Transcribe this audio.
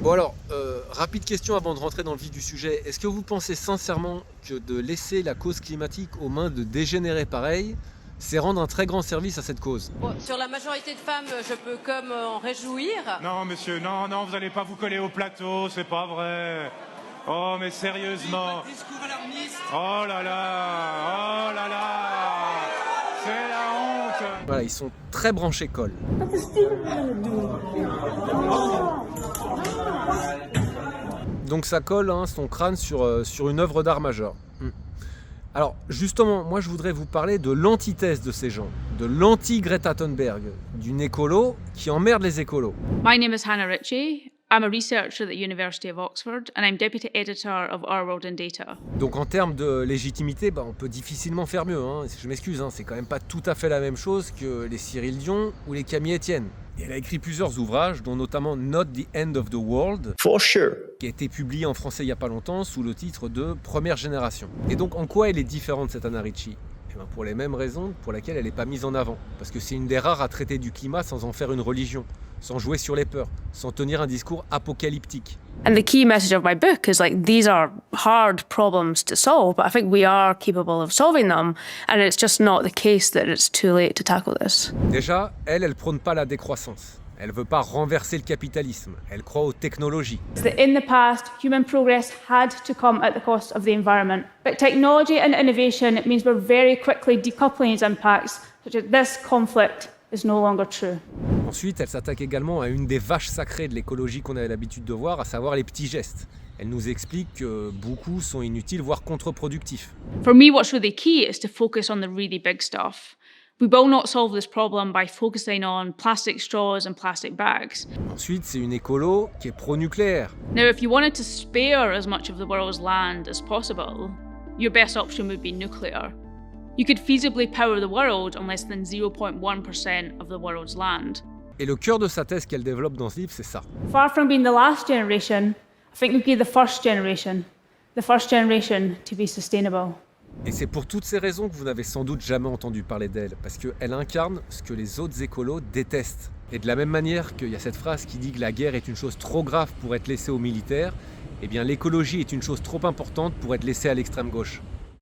Bon alors, rapide question avant de rentrer dans le vif du sujet. Est-ce que vous pensez sincèrement que de laisser la cause climatique aux mains de dégénérés pareils, c'est rendre un très grand service à cette cause? Bon, sur la majorité de femmes, je peux comme en réjouir. Non, monsieur, non, non, vous n'allez pas vous coller au plateau, c'est pas vrai. Oh, mais sérieusement. Discours alarmiste. Oh là là, c'est la honte. Voilà, ils sont très branchés colle. Donc ça colle son crâne sur une œuvre d'art majeure. Alors justement, moi je voudrais vous parler de l'antithèse de ces gens, de l'anti-Greta Thunberg, d'une écolo qui emmerde les écolos. My name is Hannah Ritchie. I'm a researcher at the University of Oxford and I'm deputy editor of Our World in Data. Donc en termes de légitimité, on peut difficilement faire mieux. Je m'excuse, c'est quand même pas tout à fait la même chose que les Cyril Dion ou les Camille Etienne. Et elle a écrit plusieurs ouvrages, dont notamment Not the End of the World, For sure. qui a été publié en français il n'y a pas longtemps sous le titre de Première Génération. Et donc en quoi elle est différente, cette Hannah Ritchie ? Pour les mêmes raisons pour lesquelles elle n'est pas mise en avant. Parce que c'est une des rares à traiter du climat sans en faire une religion, sans jouer sur les peurs, sans tenir un discours apocalyptique. And the key message of my book is these are hard problems to solve, but I think we are capable of solving them, and it's just not the case that it's too late to tackle this. Déjà, elle prône pas la décroissance. Elle veut pas renverser le capitalisme. Elle croit aux technologies. In the past, human progress had to come at the cost of the environment. But technology and innovation means we're very quickly decoupling its impacts, such that this conflict is no longer true. Ensuite, elle s'attaque également à une des vaches sacrées de l'écologie qu'on a l'habitude de voir, à savoir les petits gestes. Elle nous explique que beaucoup sont inutiles, voire contre-productifs. For me, what's really key is to focus on the really big stuff. We will not solve this problem by focusing on plastic straws and plastic bags. Ensuite, c'est une écolo qui est pro-nucléaire. Now, if you wanted to spare as much of the world's land as possible, your best option would be nuclear. You could feasibly power the world on less than 0.1% of the world's land. Et le cœur de sa thèse qu'elle développe dans ce livre, c'est ça. Far from being the last generation, I think we'd be the first generation to be sustainable. Et c'est pour toutes ces raisons que vous n'avez sans doute jamais entendu parler d'elle, parce qu'elle incarne ce que les autres écolos détestent. Et de la même manière qu'il y a cette phrase qui dit que la guerre est une chose trop grave pour être laissée aux militaires, eh bien l'écologie est une chose trop importante pour être laissée à l'extrême gauche.